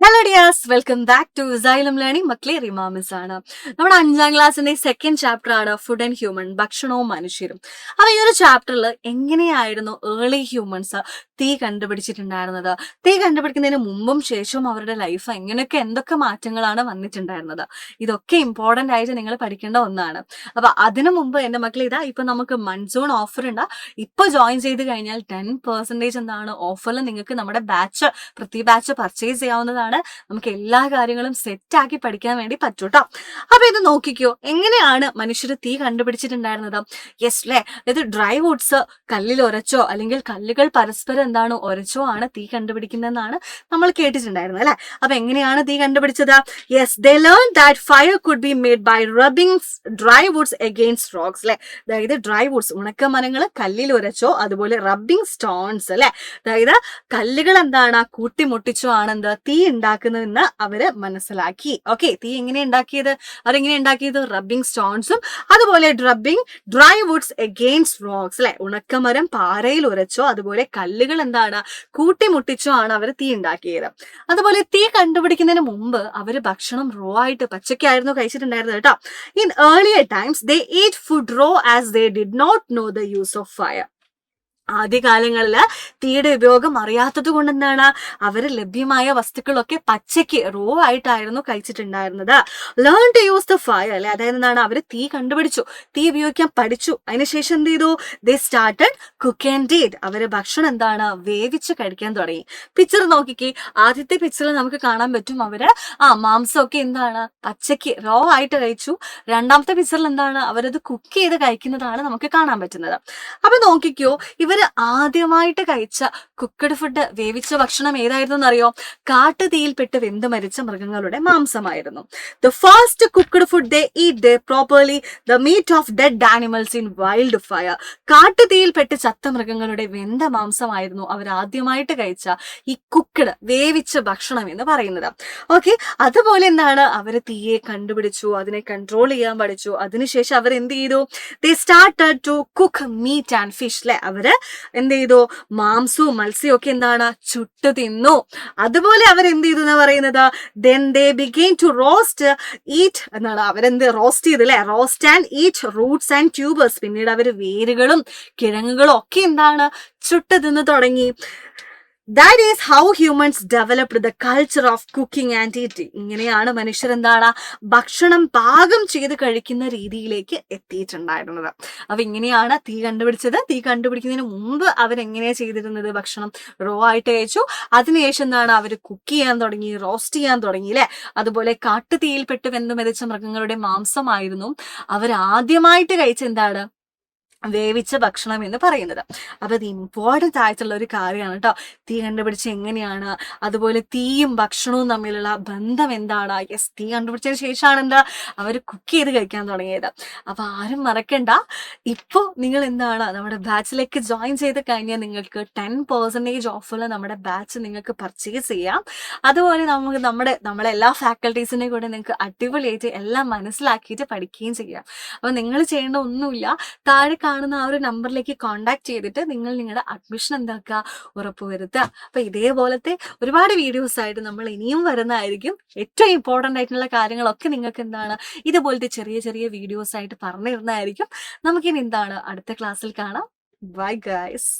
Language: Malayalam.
Hello dears, welcome back to Xylem learning. മക്കളെ, റിമ മിസ് ആണ്. നമ്മുടെ 5ാം ക്ലാസ്സിന്റെ സെക്കൻഡ് ചാപ്റ്റർ ആണ് ഫുഡ് ആൻഡ് ഹ്യൂമൻ, ഭക്ഷണവും മനുഷ്യരും. അപ്പൊ ഈ ഒരു ചാപ്റ്ററിൽ എങ്ങനെയായിരുന്നു ഏർലി ഹ്യൂമൻസ് തീ കണ്ടുപിടിച്ചിട്ടുണ്ടായിരുന്നത്, തീ കണ്ടുപിടിക്കുന്നതിന് മുമ്പും ശേഷവും അവരുടെ ലൈഫ് എങ്ങനെയൊക്കെ എന്തൊക്കെ മാറ്റങ്ങളാണ് വന്നിട്ടുണ്ടായിരുന്നത്, ഇതൊക്കെ ഇമ്പോർട്ടന്റ് ആയിട്ട് നിങ്ങൾ പഠിക്കേണ്ട ഒന്നാണ്. അപ്പൊ അതിനു മുമ്പ് എന്റെ മക്കളെ, ഇപ്പൊ നമുക്ക് മൺസൂൺ ഓഫർ ഉണ്ട്. ഇപ്പൊ ജോയിൻ ചെയ്ത് കഴിഞ്ഞാൽ 10% എന്താണ് ഓഫറിൽ നിങ്ങൾക്ക് നമ്മുടെ പ്രതി ബാച്ച് പർച്ചേസ് ചെയ്യാവുന്നതാണ്. നമുക്ക് എല്ലാ കാര്യങ്ങളും സെറ്റ് ആക്കി പഠിക്കാൻ വേണ്ടി പറ്റൂട്ടോ. അപ്പൊ ഇത് നോക്കിക്കോ, എങ്ങനെയാണ് മനുഷ്യർ തീ കണ്ടുപിടിച്ചിട്ടുണ്ടായിരുന്നത്? യെസ് അല്ലേ, ഇത് ഡ്രൈ വുഡ്സ് കല്ലിൽ ഉരച്ചോ അല്ലെങ്കിൽ കല്ലുകൾ പരസ്പരം എന്താണ് ഉരച്ചോ ആണ് തീ കണ്ടുപിടിക്കുന്നതെന്നാണ് നമ്മൾ കേട്ടിട്ടുണ്ടായിരുന്നത് അല്ലെ. അപ്പൊ എങ്ങനെയാണ് തീ കണ്ടുപിടിച്ചത്? Yes, they learn that fire could be made by rubbing dry woods against rocks അല്ലെ. അതായത് ഡ്രൈ വുഡ്സ് ഉണക്ക മരങ്ങൾ കല്ലിൽ ഉരച്ചോ, അതുപോലെ റബ്ബിംഗ് സ്റ്റോൺസ് അല്ലെ, അതായത് കല്ലുകൾ എന്താണ് കൂട്ടിമുട്ടിച്ചോ ആണ് എന്ത് തീ ഉണ്ടാക്കുന്നതെന്ന് അവര് മനസ്സിലാക്കി. ഓക്കെ, തീ എങ്ങനെ ഉണ്ടാക്കിയത്? അവരെങ്ങനെ ഉണ്ടാക്കിയത്? റബ്ബിംഗ് സ്റ്റോൺസും അതുപോലെ ഡ്രൈ വുഡ്സ് അഗെയിൻസ്റ്റ് റോക്സ് അല്ലെ, ഉണക്കമരം പാറയിൽ ഉരച്ചോ അതുപോലെ കല്ലുകൾ എന്താണ് കൂട്ടിമുട്ടിച്ചോ ആണ് അവർ തീ ഉണ്ടാക്കിയത്. അതുപോലെ തീ കണ്ടുപിടിക്കുന്നതിന് മുമ്പ് അവര് ഭക്ഷണം റോ ആയിട്ട് പച്ചക്കായിരുന്നു കഴിച്ചിട്ടുണ്ടായിരുന്നത് കേട്ടോ. In earlier times they eat food raw as they did not know the use of fire. ആദ്യകാലങ്ങളില് തീയുടെ ഉപയോഗം അറിയാത്തത് കൊണ്ട് എന്താണ് അവര് ലഭ്യമായ വസ്തുക്കളൊക്കെ പച്ചയ്ക്ക് റോ ആയിട്ടായിരുന്നു കഴിച്ചിട്ടുണ്ടായിരുന്നത്. Learn to use the fire അല്ലെ, അതായത് എന്താണ് അവര് തീ കണ്ടുപിടിച്ചു, തീ ഉപയോഗിക്കാൻ പഠിച്ചു. അതിനുശേഷം എന്ത് ചെയ്തു? They started cook and eat. അവര് ഭക്ഷണം എന്താണ് വേവിച്ച് കഴിക്കാൻ തുടങ്ങി. പിക്ചർ നോക്കിക്കേ, ആദ്യത്തെ പിക്ചറിൽ നമുക്ക് കാണാൻ പറ്റും അവര് മാംസമൊക്കെ എന്താണ് പച്ചയ്ക്ക് റോ ആയിട്ട് കഴിച്ചു. രണ്ടാമത്തെ പിക്ചറിൽ എന്താണ് അവരത് കുക്ക് ചെയ്ത് കഴിക്കുന്നതാണ് നമുക്ക് കാണാൻ പറ്റുന്നത്. അപ്പൊ നോക്കിക്കോ, ഇവര് ആദ്യമായിട്ട് കഴിച്ച കുക്കഡ് ഫുഡ്, വേവിച്ച ഭക്ഷണം ഏതായിരുന്നു എന്നറിയോ? കാട്ടുതീയിൽപ്പെട്ട് വെന്ത് മരിച്ച മൃഗങ്ങളുടെ മാംസമായിരുന്നു. The first cooked food they eat they properly the meat of dead animals in wild fire. കാട്ടുതീയിൽപ്പെട്ട് ചത്ത മൃഗങ്ങളുടെ വെന്ത മാംസമായിരുന്നു അവർ ആദ്യമായിട്ട് കഴിച്ച ഈ കുക്കഡ് വേവിച്ച ഭക്ഷണം എന്ന് പറയുന്നത്. ഓക്കെ, അതുപോലെ എന്താണ് അവര് തീയെ കണ്ടുപിടിച്ചു, അതിനെ കൺട്രോൾ ചെയ്യാൻ പഠിച്ചു. അതിനുശേഷം അവർ എന്ത് ചെയ്തു? They started to cook meat and fish അല്ലെ. അവര് എന്ത് ചെയ്തു? മാംസവും മത്സ്യവും ഒക്കെ എന്താണ് ചുട്ടു തിന്നു. അതുപോലെ അവരെന്ത് ചെയ്തു എന്ന് പറയുന്നത്? then they began to roast eat എന്നാണ്. അവരെന്ത് റോസ്റ്റ് ചെയ്തു അല്ലെ, roast and eat Roots and tubers. പിന്നീട് അവര് വേരുകളും കിഴങ്ങുകളും ഒക്കെ എന്താണ് ചുട്ടു തിന്നു തുടങ്ങി. That is how humans developed the culture of cooking and eating. ഇങ്ങനെയാണ് മനുഷ്യർ എന്താണ് ഭക്ഷണം പാകം ചെയ്ത് കഴിക്കുന്ന രീതിയിലേക്ക് എത്തിയിട്ടുണ്ടായിരുന്നത്. അപ്പൊ ഇങ്ങനെയാണ് തീ കണ്ടുപിടിച്ചത്. തീ കണ്ടുപിടിക്കുന്നതിന് മുമ്പ് അവരെങ്ങനെയാ ചെയ്തിരുന്നത്? ഭക്ഷണം റോ ആയിട്ട് കഴിച്ചു. അതിനുശേഷം എന്താണ് അവര് കുക്ക് ചെയ്യാൻ തുടങ്ങി, റോസ്റ്റ് ചെയ്യാൻ തുടങ്ങി അല്ലെ. അതുപോലെ കാട്ടുതീയിൽപ്പെട്ട് വെന്ത് മരിച്ച മൃഗങ്ങളുടെ മാംസമായിരുന്നു അവർ ആദ്യമായിട്ട് കഴിച്ച എന്താണ് വേവിച്ച ഭക്ഷണം എന്ന് പറയുന്നത്. അപ്പൊ ഇത് ഇമ്പോർട്ടന്റ് ആയിട്ടുള്ള ഒരു കാര്യമാണ് കേട്ടോ. തീ കണ്ടുപിടിച്ച് എങ്ങനെയാണ്, അതുപോലെ തീയും ഭക്ഷണവും തമ്മിലുള്ള ബന്ധം എന്താണ്? യെസ്, തീ കണ്ടുപിടിച്ചതിന് ശേഷമാണ് എന്താ അവർ കുക്ക് ചെയ്ത് കഴിക്കാൻ തുടങ്ങിയത്. അപ്പൊ ആരും മറക്കണ്ട, ഇപ്പൊ നിങ്ങൾ എന്താണ് നമ്മുടെ ബാച്ചിലേക്ക് ജോയിൻ ചെയ്ത് കഴിഞ്ഞാൽ നിങ്ങൾക്ക് 10% ഓഫിൽ നമ്മുടെ ബാച്ച് നിങ്ങൾക്ക് പർച്ചേസ് ചെയ്യാം. അതുപോലെ നമ്മളെല്ലാ ഫാക്കൽറ്റീസിനെ കൂടെ നിങ്ങൾക്ക് അടിപൊളിയായിട്ട് എല്ലാം മനസ്സിലാക്കിയിട്ട് പഠിക്കുകയും ചെയ്യാം. അപ്പൊ നിങ്ങൾ ചെയ്യേണ്ട ഒന്നുമില്ല, താഴെ കാണുന്ന ആ ഒരു നമ്പറിലേക്ക് കോൺടാക്ട് ചെയ്തിട്ട് നിങ്ങൾ നിങ്ങളുടെ അഡ്മിഷൻ എന്താക്കുക, ഉറപ്പുവരുത്തുക. അപ്പൊ ഇതേപോലത്തെ ഒരുപാട് വീഡിയോസ് ആയിട്ട് നമ്മൾ ഇനിയും വരുന്നതായിരിക്കും. ഏറ്റവും ഇമ്പോർട്ടന്റ് ആയിട്ടുള്ള കാര്യങ്ങളൊക്കെ നിങ്ങൾക്ക് എന്താണ് ഇതുപോലത്തെ ചെറിയ ചെറിയ വീഡിയോസ് ആയിട്ട് പറഞ്ഞു തരുന്നതായിരിക്കും. നമുക്കിനി എന്താണ് അടുത്ത ക്ലാസ്സിൽ കാണാം. Bye guys.